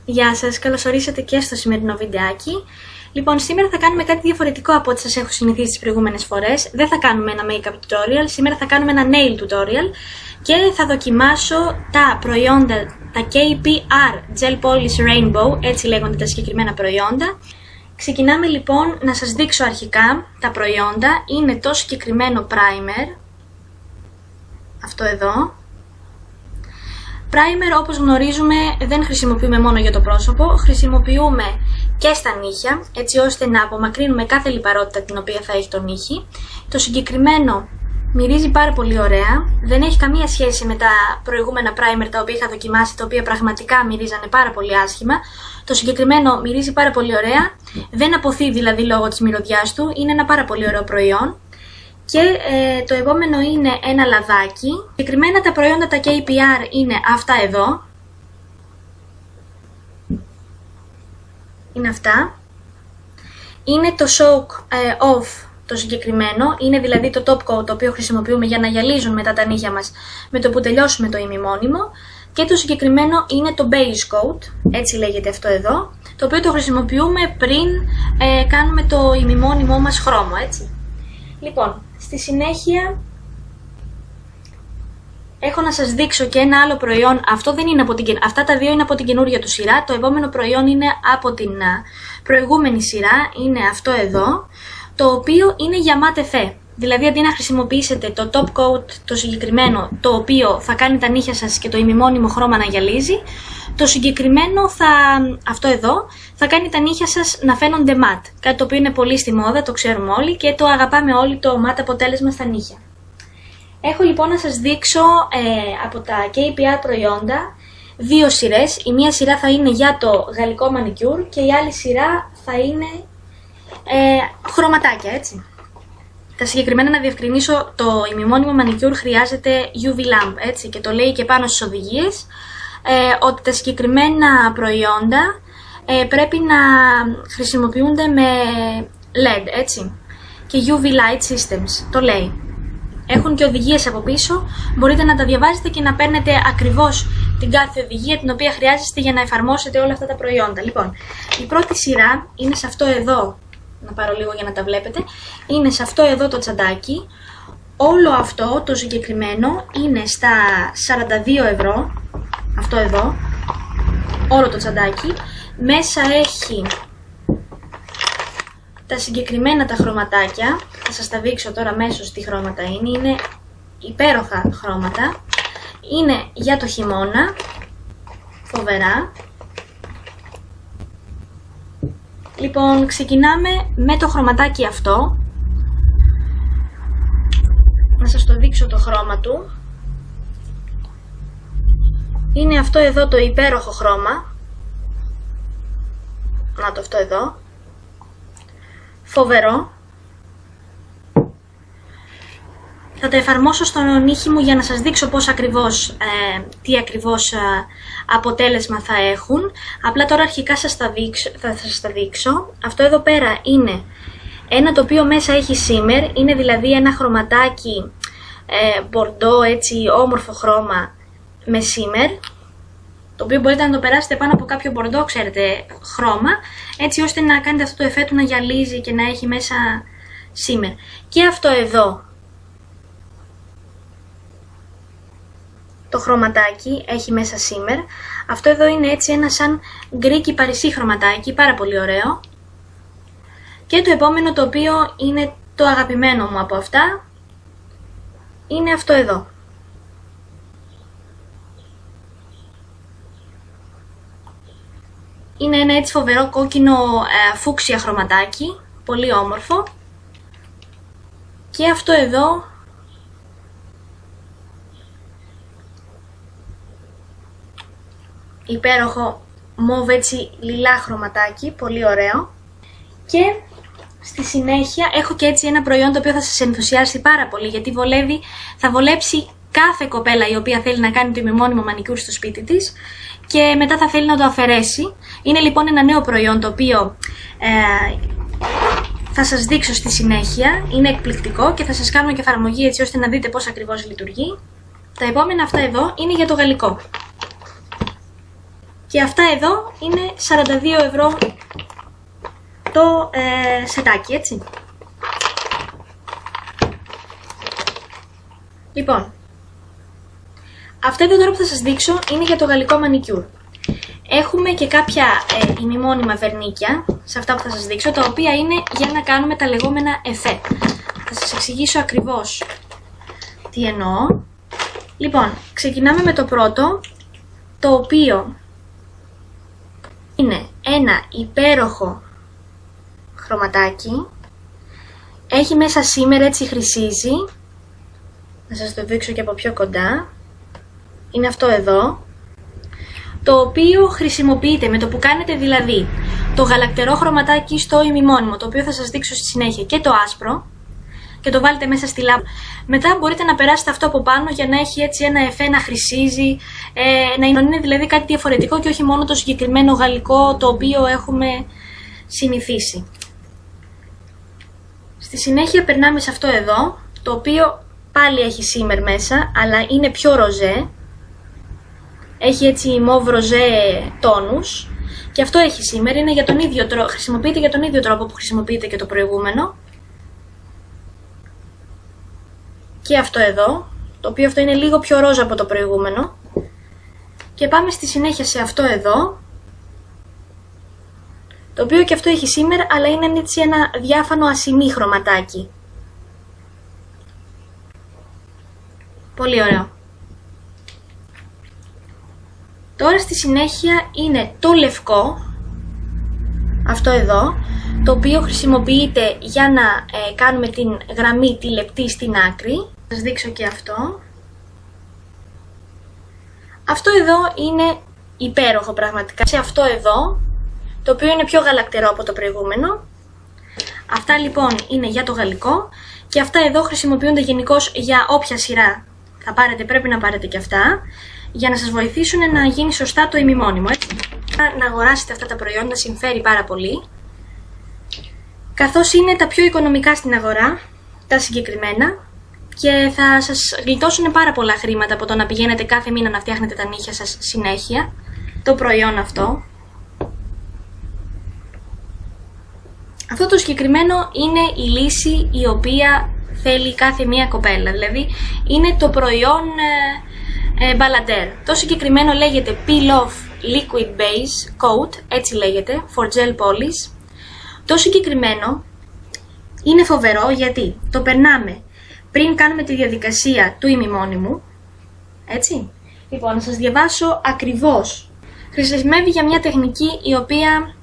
Γεια σας, καλώς ορίσατε και στο σημερινό βιντεάκι. Λοιπόν, σήμερα θα κάνουμε κάτι διαφορετικό από ό,τι σας έχω συνηθίσει τις προηγούμενες φορές. Δεν θα κάνουμε ένα make-up tutorial, σήμερα θα κάνουμε ένα nail tutorial και θα δοκιμάσω τα προϊόντα, τα KPR Gel Polish Rainbow, έτσι λέγονται τα συγκεκριμένα προϊόντα. Ξεκινάμε λοιπόν να σας δείξω αρχικά τα προϊόντα. Είναι το συγκεκριμένο primer, αυτό εδώ. Primer, όπως γνωρίζουμε, δεν χρησιμοποιούμε μόνο για το πρόσωπο, χρησιμοποιούμε και στα νύχια, έτσι ώστε να απομακρύνουμε κάθε λιπαρότητα την οποία θα έχει το νύχι. Το συγκεκριμένο μυρίζει πάρα πολύ ωραία, δεν έχει καμία σχέση με τα προηγούμενα primer τα οποία είχα δοκιμάσει, τα οποία πραγματικά μυρίζανε πάρα πολύ άσχημα. Το συγκεκριμένο μυρίζει πάρα πολύ ωραία, δεν αποθεί δηλαδή λόγω της μυρωδιάς του, είναι ένα πάρα πολύ ωραίο προϊόν. Και το επόμενο είναι ένα λαδάκι. Συγκεκριμένα τα προϊόντα τα KPR είναι αυτά εδώ. Είναι αυτά. Είναι το Soak Off το συγκεκριμένο. Είναι δηλαδή το top coat το οποίο χρησιμοποιούμε για να γυαλίζουν μετά τα νύχια μας με το που τελειώσουμε το ημιμόνιμο. Και το συγκεκριμένο είναι το Beige Coat, έτσι λέγεται αυτό εδώ, το οποίο το χρησιμοποιούμε πριν κάνουμε το ημιμόνιμό μας χρώμο, έτσι. Λοιπόν, στη συνέχεια έχω να σας δείξω και ένα άλλο προϊόν. Αυτό δεν είναι από αυτά τα δύο είναι από την καινούργια του σειρά. Το επόμενο προϊόν είναι από την προηγούμενη σειρά. Είναι αυτό εδώ, το οποίο είναι για matte fée. Δηλαδή αντί να χρησιμοποιήσετε το top coat το συγκεκριμένο, το οποίο θα κάνει τα νύχια σας και το ημιμόνιμο χρώμα να γυαλίζει, το συγκεκριμένο αυτό εδώ θα κάνει τα νύχια σας να φαίνονται matte. Κάτι το οποίο είναι πολύ στη μόδα, το ξέρουμε όλοι και το αγαπάμε όλοι, το matte αποτέλεσμα στα νύχια. Έχω λοιπόν να σας δείξω από τα KPR προϊόντα δύο σειρές. Η μία σειρά θα είναι για το γαλλικό manicure και η άλλη σειρά θα είναι χρωματάκια, έτσι. Τα συγκεκριμένα να διευκρινίσω, το ημιμόνιμο manicure χρειάζεται UV lamp, έτσι, και το λέει και πάνω στις οδηγίες ότι τα συγκεκριμένα προϊόντα πρέπει να χρησιμοποιούνται με LED, έτσι, και UV light systems, το λέει. Έχουν και οδηγίες από πίσω, μπορείτε να τα διαβάζετε και να παίρνετε ακριβώς την κάθε οδηγία την οποία χρειάζεστε για να εφαρμόσετε όλα αυτά τα προϊόντα. Λοιπόν, η πρώτη σειρά είναι σε αυτό εδώ, να πάρω λίγο για να τα βλέπετε, είναι σε αυτό εδώ το τσαντάκι. Όλο αυτό το συγκεκριμένο είναι στα 42 ευρώ, αυτό εδώ, όλο το τσαντάκι. Μέσα έχει τα συγκεκριμένα τα χρωματάκια, θα σας τα δείξω τώρα μέσω τι χρώματα είναι υπέροχα χρώματα, είναι για το χειμώνα, φοβερά. Λοιπόν, ξεκινάμε με το χρωματάκι αυτό, να σας το δείξω το χρώμα του. Είναι αυτό εδώ το υπέροχο χρώμα, να το αυτό εδώ, φοβερό. Θα τα εφαρμόσω στον νύχι μου για να σας δείξω πώς ακριβώς, τι ακριβώς αποτέλεσμα θα έχουν. Απλά τώρα αρχικά θα σας τα δείξω. Αυτό εδώ πέρα είναι ένα το οποίο μέσα έχει shimmer, είναι δηλαδή ένα χρωματάκι μπορντό, έτσι όμορφο χρώμα με shimmer, το οποίο μπορείτε να το περάσετε πάνω από κάποιο μπορντό, ξέρετε, χρώμα, έτσι ώστε να κάνετε αυτό το εφέ του να γυαλίζει και να έχει μέσα shimmer. Και αυτό εδώ το χρωματάκι έχει μέσα shimmer. Αυτό εδώ είναι έτσι ένα σαν γκρίκι παρισί χρωματάκι, πάρα πολύ ωραίο. Και το επόμενο το οποίο είναι το αγαπημένο μου από αυτά είναι αυτό εδώ. Είναι ένα έτσι φοβερό κόκκινο φούξια χρωματάκι, πολύ όμορφο. Και αυτό εδώ υπέροχο μοβ έτσι λιλά χρωματάκι, πολύ ωραίο. Και στη συνέχεια έχω και έτσι ένα προϊόν το οποίο θα σας ενθουσιάσει πάρα πολύ, γιατί θα βολέψει κάθε κοπέλα η οποία θέλει να κάνει το ημιμόνιμο μανικούρ στο σπίτι της και μετά θα θέλει να το αφαιρέσει. Είναι λοιπόν ένα νέο προϊόν το οποίο θα σας δείξω στη συνέχεια. Είναι εκπληκτικό και θα σας κάνω και εφαρμογή έτσι ώστε να δείτε πώς ακριβώς λειτουργεί. Τα επόμενα αυτά εδώ είναι για το γαλλικό. Και αυτά εδώ είναι 42 ευρώ το σετάκι, έτσι. Λοιπόν, αυτά εδώ τώρα που θα σας δείξω είναι για το γαλλικό μανικιούρ. Έχουμε και κάποια ημιμόνιμα βερνίκια σε αυτά που θα σας δείξω, τα οποία είναι για να κάνουμε τα λεγόμενα εφέ. Θα σας εξηγήσω ακριβώς τι εννοώ. Λοιπόν, ξεκινάμε με το πρώτο, το οποίο είναι ένα υπέροχο χρωματάκι. Έχει μέσα σήμερα, έτσι χρυσίζει. Να σας το δείξω και από πιο κοντά. Είναι αυτό εδώ, το οποίο χρησιμοποιείται με το που κάνετε δηλαδή το γαλακτερό χρωματάκι στο ημιμόνιμο, το οποίο θα σας δείξω στη συνέχεια, και το άσπρο, και το βάλετε μέσα στη λάμπα. Μετά μπορείτε να περάσετε αυτό από πάνω για να έχει έτσι ένα εφέ, να χρυσίζει, να είναι δηλαδή κάτι διαφορετικό και όχι μόνο το συγκεκριμένο γαλλικό το οποίο έχουμε συνηθίσει. Στη συνέχεια περνάμε σε αυτό εδώ, το οποίο πάλι έχει σήμερ μέσα, αλλά είναι πιο ροζέ. Έχει έτσι μοβ ροζέ τόνους και αυτό έχει σήμερ, είναι για τον ίδιο τρόπο, χρησιμοποιείται για τον ίδιο τρόπο που χρησιμοποιείται και το προηγούμενο. Και αυτό εδώ, το οποίο αυτό είναι λίγο πιο ρόζα από το προηγούμενο. Και πάμε στη συνέχεια σε αυτό εδώ, το οποίο και αυτό έχει σήμερ, αλλά είναι έτσι ένα διάφανο ασημί χρωματάκι. Πολύ ωραίο. Τώρα στη συνέχεια είναι το λευκό, αυτό εδώ, το οποίο χρησιμοποιείται για να κάνουμε την γραμμή τη λεπτή στην άκρη. Θα σας δείξω και αυτό. Αυτό εδώ είναι υπέροχο πραγματικά. Σε αυτό εδώ, το οποίο είναι πιο γαλακτερό από το προηγούμενο. Αυτά λοιπόν είναι για το γαλλικό και αυτά εδώ χρησιμοποιούνται γενικώς για όποια σειρά θα πάρετε, πρέπει να πάρετε και αυτά, για να σας βοηθήσουν να γίνει σωστά το ημιμόνιμο, έτσι. Να αγοράσετε αυτά τα προϊόντα συμφέρει πάρα πολύ, καθώς είναι τα πιο οικονομικά στην αγορά, τα συγκεκριμένα, και θα σας γλιτώσουν πάρα πολλά χρήματα από το να πηγαίνετε κάθε μήνα να φτιάχνετε τα νύχια σας συνέχεια, το προϊόν αυτό. Αυτό το συγκεκριμένο είναι η λύση η οποία θέλει κάθε μία κοπέλα, δηλαδή είναι το προϊόν Ballader. Το συγκεκριμένο λέγεται Peel Off Liquid Base Coat, έτσι λέγεται, for Gel Polish. Το συγκεκριμένο είναι φοβερό γιατί το περνάμε πριν κάνουμε τη διαδικασία του ημιμόνιμου, έτσι. Λοιπόν, να σας διαβάσω ακριβώς. Χρησιμεύει για μια τεχνική η οποία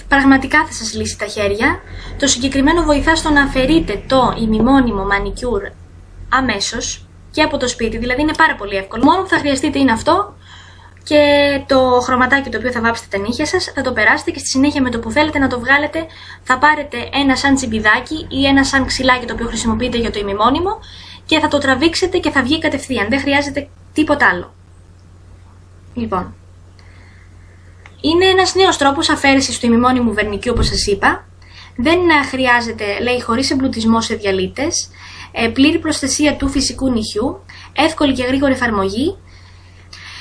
πραγματικά θα σας λύσει τα χέρια. Το συγκεκριμένο βοηθά στο να αφαιρείτε το ημιμόνιμο μανικιούρ αμέσως και από το σπίτι, δηλαδή είναι πάρα πολύ εύκολο. Μόνο που θα χρειαστείτε είναι αυτό και το χρωματάκι το οποίο θα βάψετε τα νύχια σας, θα το περάσετε και στη συνέχεια με το που θέλετε να το βγάλετε θα πάρετε ένα σαν τσιμπιδάκι ή ένα σαν ξυλάκι το οποίο χρησιμοποιείτε για το ημιμόνιμο και θα το τραβήξετε και θα βγει κατευθείαν, δεν χρειάζεται τίποτα άλλο. Λοιπόν, είναι ένας νέος τρόπος αφαίρεσης του ημιμόνιμου βερνικιού, όπως σας είπα. Δεν χρειάζεται, λέει, χωρίς εμπλουτισμό σε διαλύτες, πλήρη προστασία του φυσικού νυχιού, εύκολη και γρήγορη εφαρμογή.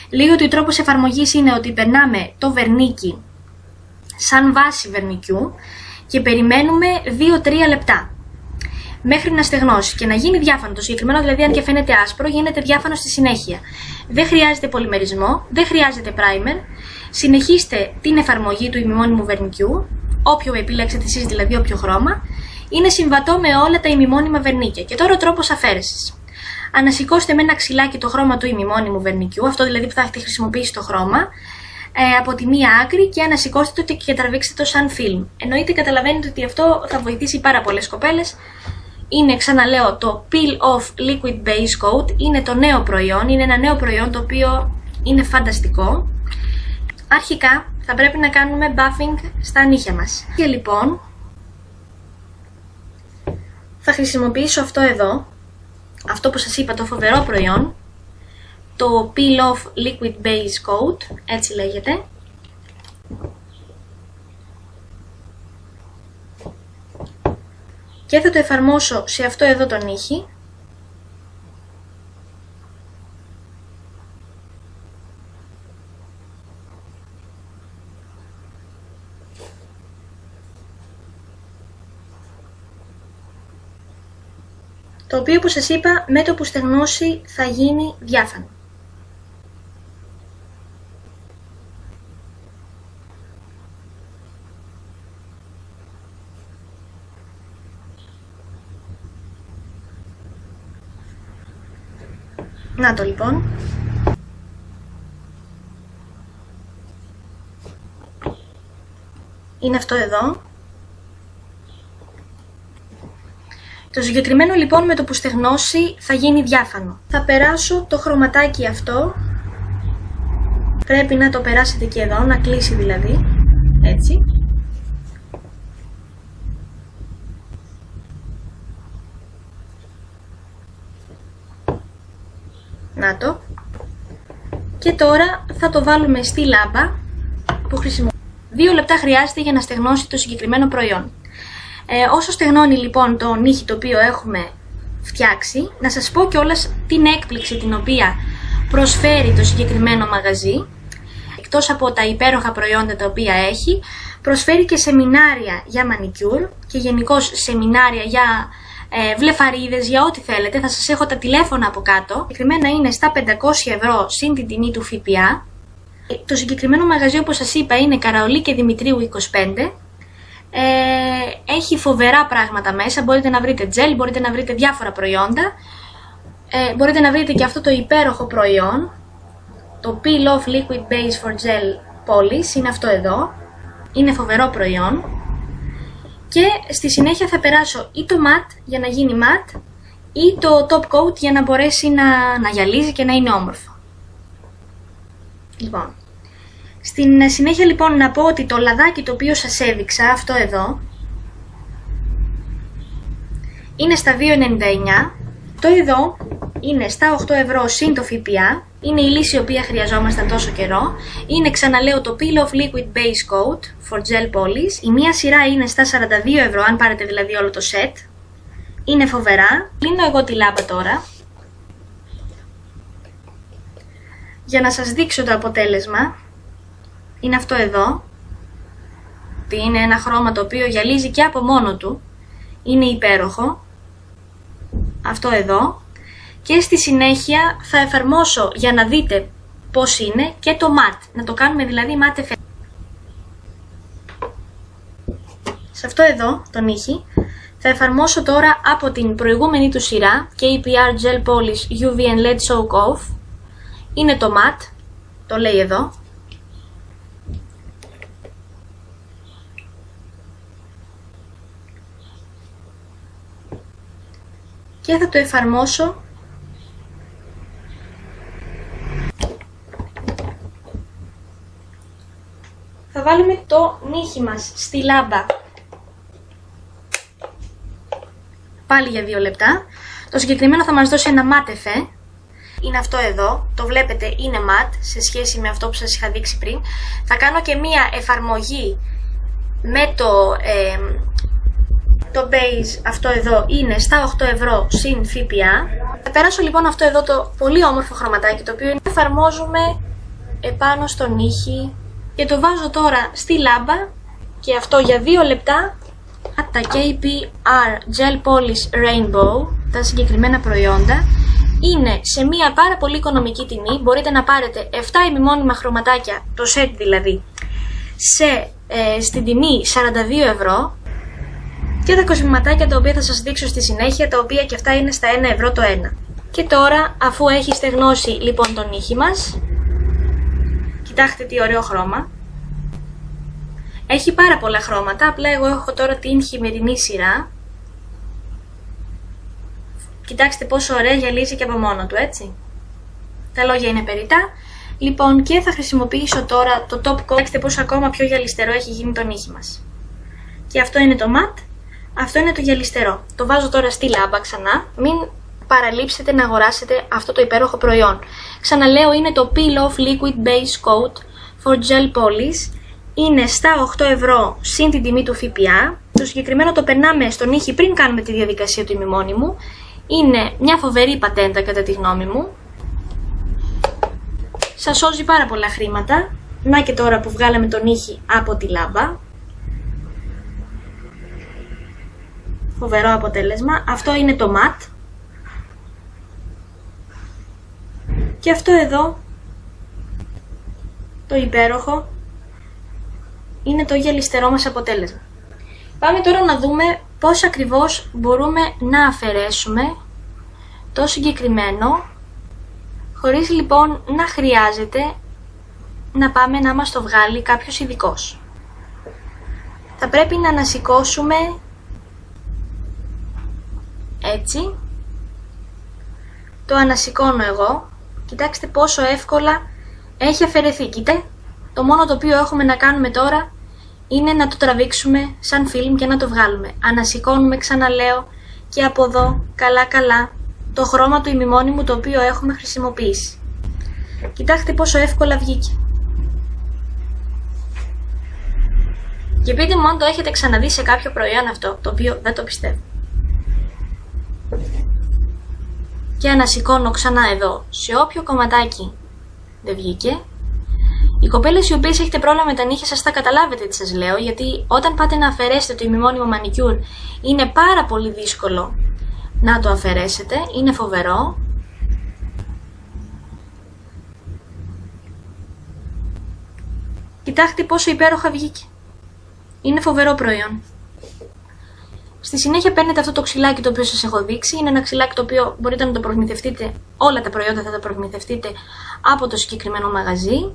Λίγο ότι ο τρόπος εφαρμογής είναι ότι περνάμε το βερνίκι σαν βάση βερνικιού και περιμένουμε 2-3 λεπτά μέχρι να στεγνώσει και να γίνει διάφανο. Το συγκεκριμένο, δηλαδή, αν και φαίνεται άσπρο, γίνεται διάφανο στη συνέχεια. Δεν χρειάζεται πολυμερισμό, δεν χρειάζεται primer. Συνεχίστε την εφαρμογή του ημιμόνιμου βερνικιού, όποιο επιλέξετε εσείς, δηλαδή όποιο χρώμα. Είναι συμβατό με όλα τα ημιμόνιμα βερνίκια. Και τώρα ο τρόπος αφαίρεσης. Ανασηκώστε με ένα ξυλάκι το χρώμα του ημιμόνιμου βερνικιού, αυτό δηλαδή που θα έχετε χρησιμοποιήσει το χρώμα, από τη μία άκρη και ανασηκώστε το και τραβήξτε το σαν φιλμ. Εννοείται, καταλαβαίνετε ότι αυτό θα βοηθήσει πάρα πολλές κοπέλες. Είναι, ξαναλέω, το Peel Off Liquid Base Coat, είναι το νέο προϊόν, είναι ένα νέο προϊόν το οποίο είναι φανταστικό. Αρχικά θα πρέπει να κάνουμε buffing στα νύχια μας. Και λοιπόν, θα χρησιμοποιήσω αυτό εδώ, αυτό που σας είπα, το φοβερό προϊόν, το Peel Off Liquid Base Coat, έτσι λέγεται. Και θα το εφαρμόσω σε αυτό εδώ το νύχι. το οποίο όπως σας είπα με το που στεγνώσει θα γίνει διάφανο. Να το λοιπόν. Είναι αυτό εδώ. Το συγκεκριμένο λοιπόν με το που στεγνώσει θα γίνει διάφανο. Θα περάσω το χρωματάκι αυτό. Πρέπει να το περάσετε και εδώ, να κλείσει δηλαδή. Έτσι. Να το. Και τώρα θα το βάλουμε στη λάμπα που χρησιμοποιούμε. 2 λεπτά χρειάζεται για να στεγνώσει το συγκεκριμένο προϊόν. Όσο στεγνώνει λοιπόν το νύχι το οποίο έχουμε φτιάξει, να σας πω κιόλας την έκπληξη την οποία προσφέρει το συγκεκριμένο μαγαζί. Εκτός από τα υπέροχα προϊόντα τα οποία έχει, προσφέρει και σεμινάρια για μανικιούρ και γενικώς σεμινάρια για βλεφαρίδες, για ό,τι θέλετε. Θα σας έχω τα τηλέφωνα από κάτω. Συγκεκριμένα είναι στα 500 ευρώ συν την τιμή του ΦΠΑ. Το συγκεκριμένο μαγαζί, όπως σας είπα, είναι Καραολί και Δημητρίου 25. Έχει φοβερά πράγματα μέσα. Μπορείτε να βρείτε τζέλ, μπορείτε να βρείτε διάφορα προϊόντα. Μπορείτε να βρείτε και αυτό το υπέροχο προϊόν, το Peel Off Liquid Base for Gel Polish. Είναι αυτό εδώ. Είναι φοβερό προϊόν. Και στη συνέχεια θα περάσω ή το matte για να γίνει matte ή το top coat για να μπορέσει να γυαλίζει και να είναι όμορφο. Λοιπόν, στην συνέχεια λοιπόν να πω ότι το λαδάκι το οποίο σας έδειξα, αυτό εδώ, είναι στα 2,99. Το εδώ είναι στα 8 ευρώ συν το ΦΠΑ. Είναι η λύση η οποία χρειαζόμασταν τόσο καιρό. Είναι, ξαναλέω, το Peel Off Liquid Base Coat for Gel Polish. Η μία σειρά είναι στα 42 ευρώ, αν πάρετε δηλαδή όλο το set. Είναι φοβερά. Κλείνω εγώ τη λάμπα τώρα για να σας δείξω το αποτέλεσμα. Είναι αυτό εδώ. Είναι ένα χρώμα το οποίο γυαλίζει και από μόνο του. Είναι υπέροχο. Αυτό εδώ. Και στη συνέχεια θα εφαρμόσω, για να δείτε πώς είναι, και το matte. Να το κάνουμε δηλαδή matte effect. Σε αυτό εδώ, τον ήχη, θα εφαρμόσω τώρα από την προηγούμενη του σειρά KPR Gel Polish UV and LED Soak Off. Είναι το matte, το λέει εδώ. Και θα το εφαρμόσω θα βάλουμε το νύχι μας στη λάμπα πάλι για 2 λεπτά. Το συγκεκριμένο θα μας δώσει ένα matte effect. Είναι αυτό εδώ, το βλέπετε, είναι matte σε σχέση με αυτό που σας είχα δείξει πριν. Θα κάνω και μία εφαρμογή με το base, αυτό εδώ είναι στα 8 ευρώ συν ΦΠΑ. Θα περάσω λοιπόν αυτό εδώ το πολύ όμορφο χρωματάκι, το οποίο εφαρμόζουμε επάνω στον νύχι και το βάζω τώρα στη λάμπα, και αυτό για 2 λεπτά. Τα KPR Gel Polish Rainbow, τα συγκεκριμένα προϊόντα, είναι σε μια πάρα πολύ οικονομική τιμή. Μπορείτε να πάρετε 7 ημιμόνιμα χρωματάκια, το set δηλαδή, στην τιμή 42 ευρώ. Και τα κοσμηματάκια τα οποία θα σας δείξω στη συνέχεια, τα οποία και αυτά είναι στα 1 ευρώ το ένα. Και τώρα, αφού έχει στεγνώσει λοιπόν το νύχι μας, κοιτάξτε τι ωραίο χρώμα. Έχει πάρα πολλά χρώματα, απλά εγώ έχω τώρα την χειμερινή σειρά. Κοιτάξτε πόσο ωραία γυαλίζει και από μόνο του, έτσι. Τα λόγια είναι περιττά. Λοιπόν, και θα χρησιμοποιήσω τώρα το top coat. Κοιτάξτε πόσο ακόμα πιο γυαλιστερό έχει γίνει το νύχι μας. Και αυτό είναι το matte. Αυτό είναι το γυαλιστερό. Το βάζω τώρα στη λάμπα ξανά. Μην παραλείψετε να αγοράσετε αυτό το υπέροχο προϊόν. Ξαναλέω, είναι το Peel Off Liquid Base Coat for Gel Polish. Είναι στα 8 ευρώ συν την τιμή του ΦΠΑ. Το συγκεκριμένο το περνάμε στον νύχι πριν κάνουμε τη διαδικασία του ημιμόνιμου. Είναι μια φοβερή πατέντα κατά τη γνώμη μου. Σας σώζει πάρα πολλά χρήματα. Να και τώρα που βγάλαμε τον νύχι από τη λάμπα. Φοβερό αποτέλεσμα. Αυτό είναι το matte. Και αυτό εδώ, το υπέροχο, είναι το γυαλιστερό μας αποτέλεσμα. Πάμε τώρα να δούμε πώς ακριβώς μπορούμε να αφαιρέσουμε το συγκεκριμένο, χωρίς λοιπόν να χρειάζεται να πάμε να μας το βγάλει κάποιος ειδικός. Θα πρέπει να ανασηκώσουμε έτσι. Το ανασηκώνω εγώ. Κοιτάξτε πόσο εύκολα έχει αφαιρεθεί. Κοίτα, το μόνο το οποίο έχουμε να κάνουμε τώρα είναι να το τραβήξουμε σαν φιλμ και να το βγάλουμε. Ανασηκώνουμε, ξαναλέω, και από εδώ καλά το χρώμα του ημιμόνιμου το οποίο έχουμε χρησιμοποιήσει. Κοιτάξτε πόσο εύκολα βγήκε. Και πείτε μου αν το έχετε ξαναδεί σε κάποιο προϊόν αυτό, το οποίο δεν το πιστεύω. Και ανασηκώνω ξανά εδώ, σε όποιο κομματάκι δεν βγήκε. Οι κοπέλες οι οποίες έχετε πρόβλημα με τα νύχια σας θα καταλάβετε τι σας λέω, γιατί όταν πάτε να αφαιρέσετε το ημιμόνιμο μανικιούρ είναι πάρα πολύ δύσκολο να το αφαιρέσετε, είναι φοβερό. Κοιτάξτε πόσο υπέροχα βγήκε. Είναι φοβερό προϊόν. Στη συνέχεια παίρνετε αυτό το ξυλάκι το οποίο σας έχω δείξει. Είναι ένα ξυλάκι το οποίο μπορείτε να το προμηθευτείτε, όλα τα προϊόντα θα τα προμηθευτείτε από το συγκεκριμένο μαγαζί.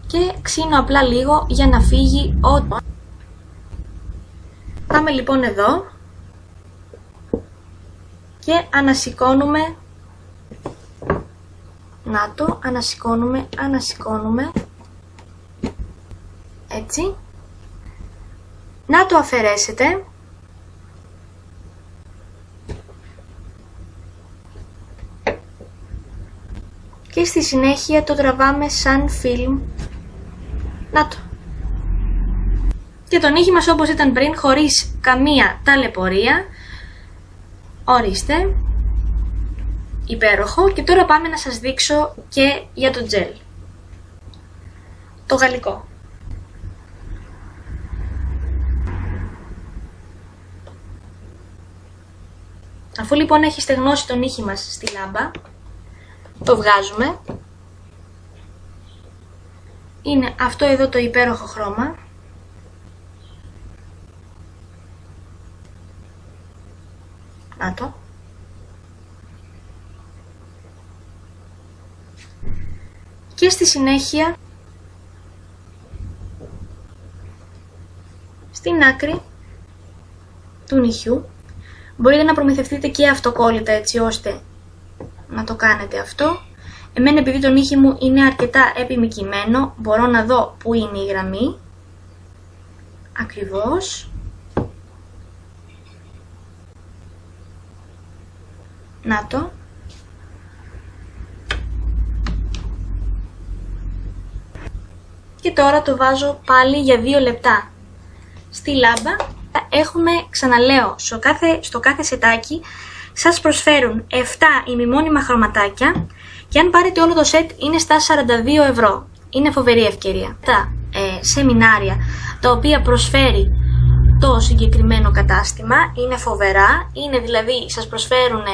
Και ξύνω απλά λίγο για να φύγει ό,τι. Πάμε λοιπόν εδώ και ανασηκώνουμε. Να το, ανασηκώνουμε. Έτσι. Να το αφαιρέσετε. Και στη συνέχεια το τραβάμε σαν φιλμ. Να το. Και το νύχι μας όπως ήταν πριν, χωρίς καμία ταλαιπωρία. Ορίστε. Υπέροχο. Και τώρα πάμε να σας δείξω και για το τζέλ. Το γαλλικό. Αφού λοιπόν έχει στεγνώσει το νύχι μας στη λάμπα, το βγάζουμε. Είναι αυτό εδώ το υπέροχο χρώμα. Να το. Και στη συνέχεια, στην άκρη του νυχιού, μπορείτε να προμηθευτείτε και αυτοκόλλητα έτσι ώστε να το κάνετε αυτό. Εμένα επειδή το νύχι μου είναι αρκετά επιμικημένο, μπορώ να δω που είναι η γραμμή. Ακριβώς. Να το. Και τώρα το βάζω πάλι για 2 λεπτά στη λάμπα. Έχουμε, ξαναλέω, στο κάθε σετάκι σας προσφέρουν 7 ημιμόνιμα χρωματάκια και αν πάρετε όλο το σετ είναι στα 42 ευρώ. Είναι φοβερή ευκαιρία. Τα σεμινάρια τα οποία προσφέρει το συγκεκριμένο κατάστημα είναι φοβερά. Είναι δηλαδή, σας προσφέρουν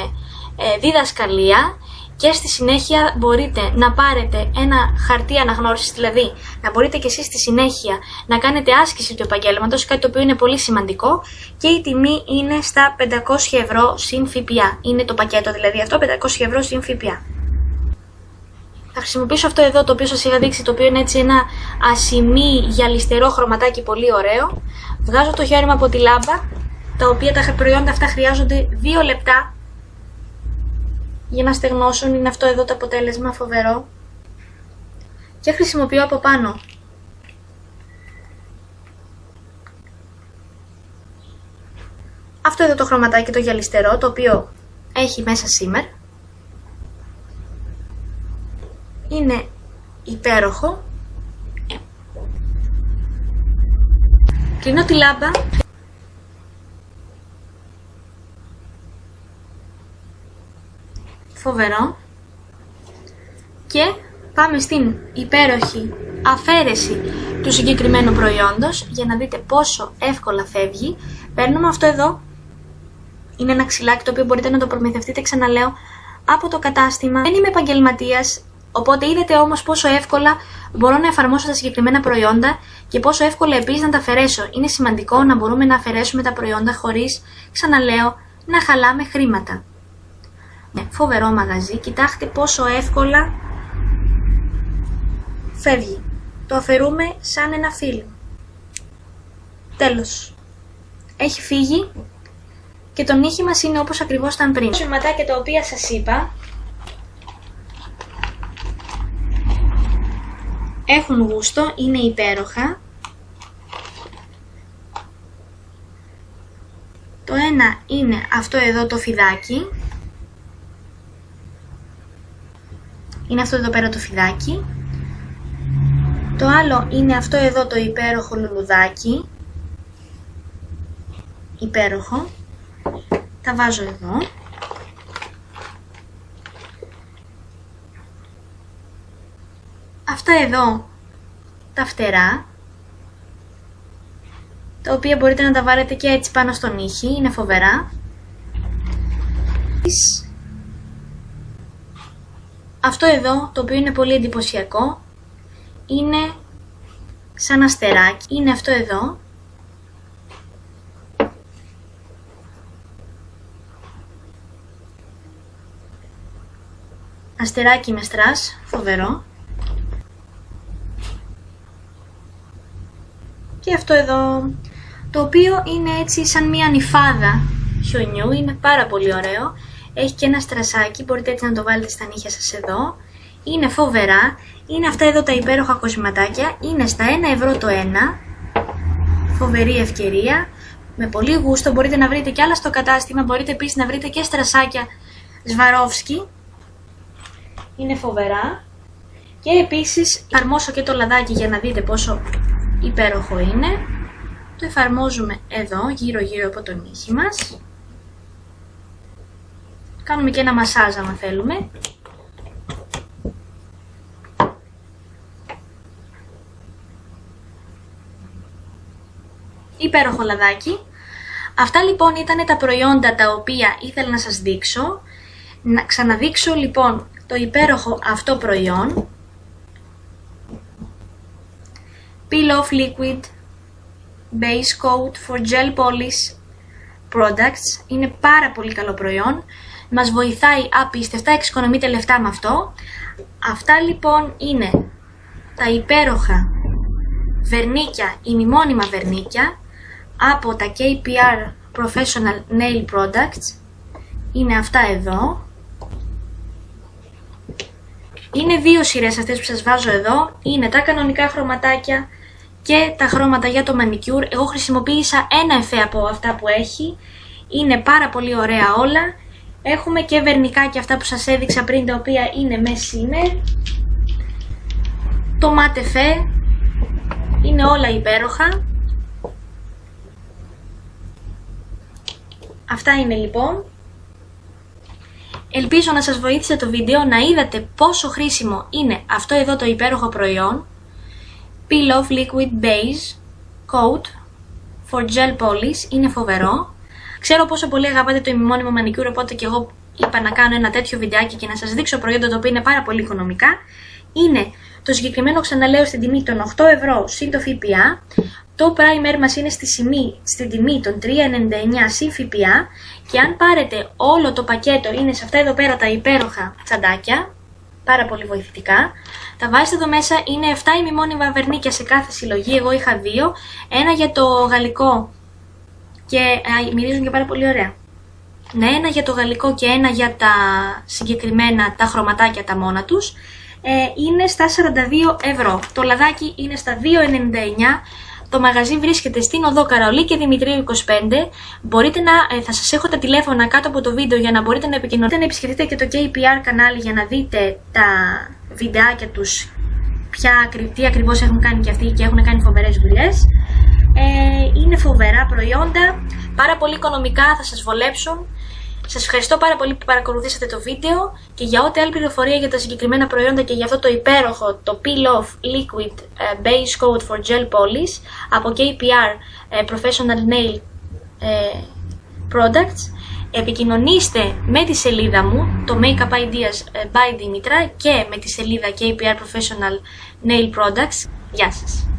διδασκαλία και στη συνέχεια μπορείτε να πάρετε ένα χαρτί αναγνώρισης, δηλαδή να μπορείτε και εσείς στη συνέχεια να κάνετε άσκηση του επαγγέλματος, κάτι το οποίο είναι πολύ σημαντικό, και η τιμή είναι στα 500 ευρώ συν ΦΠΑ. Είναι το πακέτο δηλαδή αυτό, 500 ευρώ συν ΦΠΑ. Θα χρησιμοποιήσω αυτό εδώ το οποίο σας είχα δείξει, το οποίο είναι έτσι ένα ασημί γυαλιστερό χρωματάκι πολύ ωραίο. Βγάζω το χέρι μου από τη λάμπα, τα οποία τα προϊόντα αυτά χρειάζονται 2 λεπτά για να στεγνώσουν. Είναι αυτό εδώ το αποτέλεσμα, φοβερό. Και χρησιμοποιώ από πάνω αυτό εδώ το χρωματάκι το γυαλιστερό, το οποίο έχει μέσα σήμερ. Είναι υπέροχο. Κλείνω τη λάμπα. Φοβερό. Και πάμε στην υπέροχη αφαίρεση του συγκεκριμένου προϊόντος για να δείτε πόσο εύκολα φεύγει. Παίρνουμε αυτό εδώ. Είναι ένα ξυλάκι το οποίο μπορείτε να το προμηθευτείτε, ξαναλέω, από το κατάστημα. Δεν είμαι επαγγελματίας, οπότε είδατε όμως πόσο εύκολα μπορώ να εφαρμόσω τα συγκεκριμένα προϊόντα και πόσο εύκολα επίσης να τα αφαιρέσω. Είναι σημαντικό να μπορούμε να αφαιρέσουμε τα προϊόντα χωρίς, ξαναλέω, να χαλάμε χρήματα. Ναι, φοβερό μαγαζί, κοιτάξτε πόσο εύκολα φεύγει. Το αφαιρούμε σαν ένα φύλλο. Τέλος. Έχει φύγει και το νύχι μας είναι όπως ακριβώς ήταν πριν. Τα σωματάκια τα οποία σας είπα έχουν γούστο, είναι υπέροχα. Το ένα είναι αυτό εδώ το φιδάκι. Είναι αυτό εδώ πέρα το φιδάκι. Το άλλο είναι αυτό εδώ το υπέροχο λουλουδάκι. Υπέροχο. Τα βάζω εδώ. Αυτά εδώ τα φτερά, τα οποία μπορείτε να τα βάλετε και έτσι πάνω στον νύχι, είναι φοβερά. Αυτό εδώ, το οποίο είναι πολύ εντυπωσιακό, είναι σαν αστεράκι, είναι αυτό εδώ. Αστεράκι με στρας, φοβερό. Και αυτό εδώ, το οποίο είναι έτσι σαν μια νυφάδα χιονιού, είναι πάρα πολύ ωραίο. Έχει και ένα στρασάκι, μπορείτε έτσι να το βάλετε στα νύχια σας εδώ. Είναι φοβερά, είναι αυτά εδώ τα υπέροχα κοσηματάκια, είναι στα 1 ευρώ το ένα. Φοβερή ευκαιρία, με πολύ γούστο, μπορείτε να βρείτε και άλλα στο κατάστημα, μπορείτε επίσης να βρείτε και στρασάκια Swarovski. Είναι φοβερά. Και επίσης εφαρμόσω και το λαδάκι για να δείτε πόσο υπέροχο είναι. Το εφαρμόζουμε εδώ γύρω γύρω από το νύχι μας. Κάνουμε και ένα μασάζ άμα θέλουμε. Υπέροχο λαδάκι. Αυτά λοιπόν ήταν τα προϊόντα τα οποία ήθελα να σας δείξω. Να ξαναδείξω λοιπόν το υπέροχο αυτό προϊόν. Peel Off Liquid Base Coat for Gel Polish Products. Είναι πάρα πολύ καλό προϊόν. Μας βοηθάει απίστευτα, εξοικονομείτε λεφτά με αυτό. Αυτά λοιπόν είναι τα υπέροχα βερνίκια, ημιμόνιμα βερνίκια από τα KPR Professional Nail Products. Είναι αυτά εδώ. Είναι δύο σειρές αυτές που σας βάζω εδώ. Είναι τα κανονικά χρωματάκια και τα χρώματα για το manicure. Εγώ χρησιμοποίησα ένα εφέ από αυτά που έχει. Είναι πάρα πολύ ωραία όλα. Έχουμε και βερνικάκια αυτά που σας έδειξα πριν, τα οποία είναι με shimmer. Το matte εφέ. Είναι όλα υπέροχα. Αυτά είναι λοιπόν. Ελπίζω να σας βοήθησε το βίντεο, να είδατε πόσο χρήσιμο είναι αυτό εδώ το υπέροχο προϊόν. Peel Off Liquid Base Coat for Gel Polish. Είναι φοβερό. Ξέρω πόσο πολύ αγαπάτε το ημιμόνιμο manicure, οπότε και εγώ είπα να κάνω ένα τέτοιο βιντεάκι και να σας δείξω προϊόντα τα οποία είναι πάρα πολύ οικονομικά. Είναι το συγκεκριμένο, ξαναλέω, στην τιμή των 8 ευρώ συν το ΦΠΑ. Το primer μας είναι στην τιμή των 3,99 συν ΦΠΑ. Και αν πάρετε όλο το πακέτο, είναι σε αυτά εδώ πέρα τα υπέροχα τσαντάκια, πάρα πολύ βοηθητικά. Τα βάζετε εδώ μέσα, είναι 7 ημιμόνιμα βερνίκια σε κάθε συλλογή, εγώ είχα 2. Ένα για το γαλλικό και μυρίζουν και πάρα πολύ ωραία. Ναι, ένα για το γαλλικό και ένα για τα συγκεκριμένα τα χρωματάκια τα μόνα τους. Είναι στα 42 ευρώ. Το λαδάκι είναι στα 2,99. Το μαγαζί βρίσκεται στην οδό Καραολί και Δημητρίου 25. Μπορείτε θα σας έχω τα τηλέφωνα κάτω από το βίντεο για να μπορείτε να επικοινωνείτε, να επισκεφτείτε και το KPR κανάλι για να δείτε τα βιντεάκια τους, τι ακριβώς έχουν κάνει και αυτοί και έχουν κάνει φοβερές δουλειές. Είναι φοβερά προϊόντα, πάρα πολύ οικονομικά, θα σας βολέψουν. Σας ευχαριστώ πάρα πολύ που παρακολουθήσατε το βίντεο και για ό,τι άλλη πληροφορία για τα συγκεκριμένα προϊόντα και για αυτό το υπέροχο, το Peel Off Liquid Base Coat for Gel Polish από KPR Professional Nail Products. Επικοινωνήστε με τη σελίδα μου, το Makeup Ideas by Dimitra, και με τη σελίδα KPR Professional Nail Products. Γεια σας!